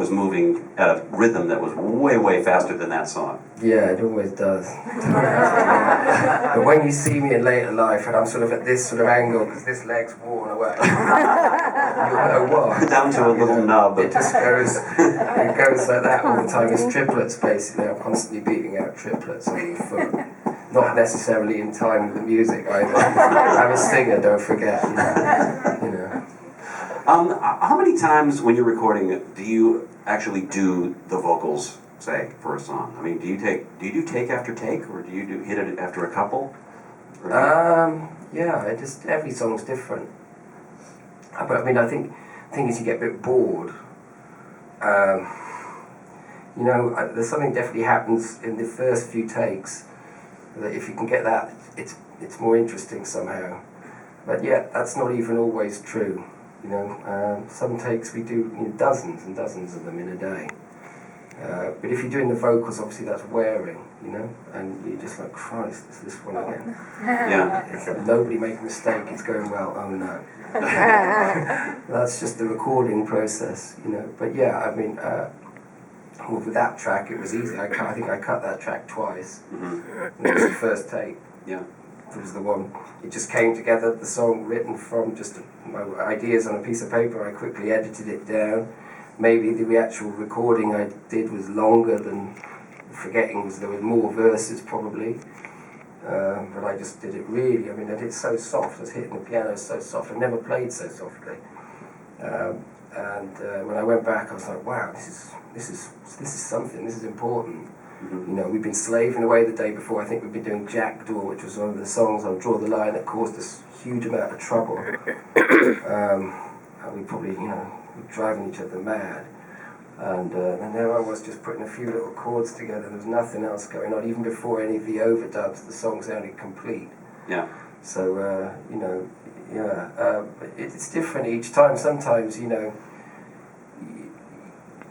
was moving at a rhythm that was way, way faster than that song. Yeah, it always does. But when you see me in later life and I'm sort of at this sort of angle because this leg's worn away, you'll know why. Down to a little nub. It just goes like that all the time. It's triplets basically. I'm constantly beating out triplets on the foot. Not necessarily in time with the music either. I'm a singer, don't forget. You know. How many times when you're recording it do you actually do the vocals, say, for a song? I mean, do you do take after take, or do you hit it after a couple? Yeah, every song's different. But I mean, I think the thing is you get a bit bored. You know, there's something definitely happens in the first few takes that if you can get that, it's more interesting somehow. But yeah, that's not even always true. You know, some takes we do dozens and dozens of them in a day. But if you're doing the vocals, obviously that's wearing, you know, and you're just like, Christ, it's this one again. Yeah. It's like, nobody make a mistake, it's going well, oh no. That's just the recording process, you know. But yeah, I mean, well, with that track, it was easy. I think I cut that track twice. Mm-hmm. It was the first take. Yeah. It was the one. It just came together. The song written from just my ideas on a piece of paper. I quickly edited it down. Maybe the actual recording I did was longer than forgetting. There were more verses probably. But I just did it really. I mean, I did it so soft. I was hitting the piano so soft. I've never played so softly. And when I went back, I was like, wow, this is something. This is important. Mm-hmm. You know, we've been slaving away the day before. I think we've been doing Jackdaw, which was one of the songs on Draw the Line that caused us a huge amount of trouble. And we probably, you know, were driving each other mad. And there I was just putting a few little chords together. There was nothing else going on. Even before any of the overdubs, the song sounded complete. Yeah. So, you know, yeah, it's different each time. Sometimes, you know,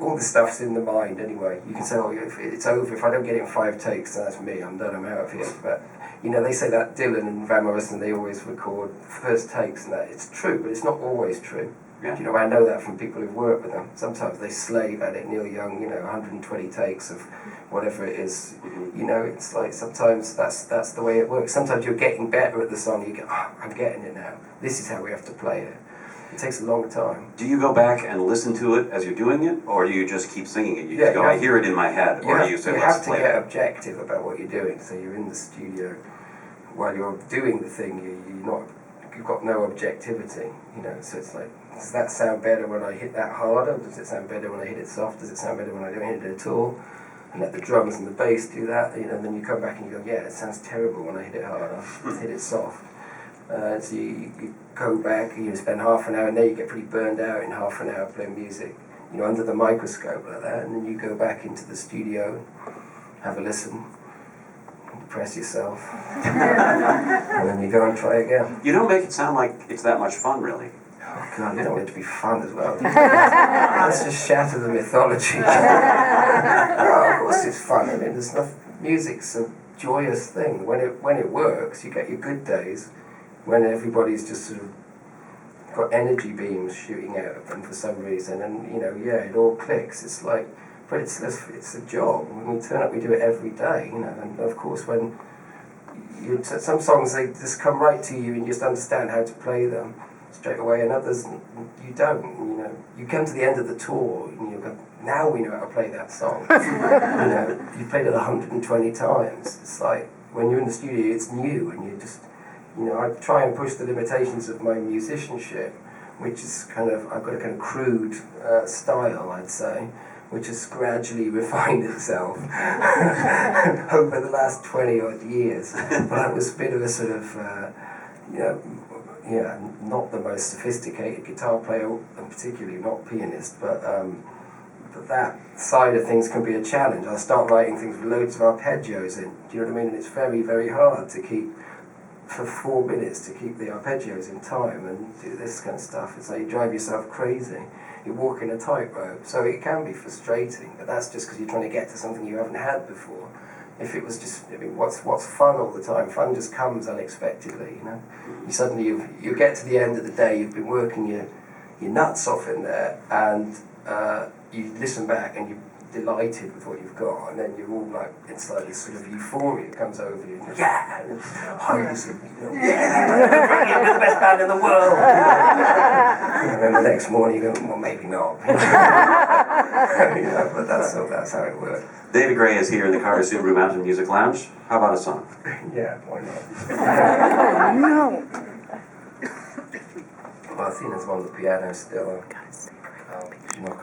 all the stuff's in the mind anyway. You can say, oh, if it's over, if I don't get it in 5 takes, then that's me, I'm done, I'm out of here. But, you know, they say that Dylan and Van Morrison, they always record first takes and that. It's true, but it's not always true. Yeah. You know, I know that from people who've worked with them. Sometimes they slave at it. Neil Young, you know, 120 takes of whatever it is. Mm-hmm. You know, it's like sometimes that's the way it works. Sometimes you're getting better at the song. You go, oh, I'm getting it now. This is how we have to play it. It takes a long time. Do you go back and listen to it as you're doing it, or do you just keep singing it? You just go, I hear it in my head, or do you say, let's play it? You have to get objective about what you're doing. So you're in the studio while you're doing the thing. You've got no objectivity. You know, so it's like, does that sound better when I hit that harder? Does it sound better when I hit it soft? Does it sound better when I don't hit it at all? And let the drums and the bass do that. You know, and then you come back and you go, yeah, it sounds terrible when I hit it harder. Let's hit it soft. So you go back, you spend half an hour, and there you get pretty burned out in half an hour playing music, you know, under the microscope like that, and then you go back into the studio, have a listen, impress yourself, and then you go and try again. You don't make it sound like it's that much fun, really. Oh God, you don't want it to be fun as well. Let's just shatter the mythology. Oh, of course it's fun. I mean, music's a joyous thing. When it works, you get your good days. When everybody's just sort of got energy beams shooting out of them for some reason, and you know, yeah, it all clicks. It's like, but it's a job. When we turn up, we do it every day, you know. And of course, when some songs they just come right to you, and you just understand how to play them straight away, and others you don't. You know, you come to the end of the tour, and you go, now we know how to play that song. You know, you played it 120 times. It's like when you're in the studio, it's new, and you just. You know, I try and push the limitations of my musicianship, which is I've got a kind of crude style, I'd say, which has gradually refined itself over the last 20 odd years. But I was a bit of a sort of, not the most sophisticated guitar player, and particularly not pianist, but that side of things can be a challenge. I start writing things with loads of arpeggios in, do you know what I mean? And it's very, very hard to keep for 4 minutes to keep the arpeggios in time and do this kind of stuff. It's like you drive yourself crazy. You're walking a tightrope. So it can be frustrating, but that's just because you're trying to get to something you haven't had before. If it was just, I mean, what's fun all the time? Fun just comes unexpectedly, you know. You get to the end of the day, you've been working your nuts off in there, and you listen back and you're delighted with what you've got, and then you're all like, it's like this sort of euphoria comes over you. And yeah, and hugs, and, yeah, we're the best band in the world. And then the next morning you go, well, maybe not. But that's how it works. David Gray is here in the Carter Subaru Mountain Music Lounge. How about a song? Yeah, why not? No. Well, I think there's one on the piano still. Knock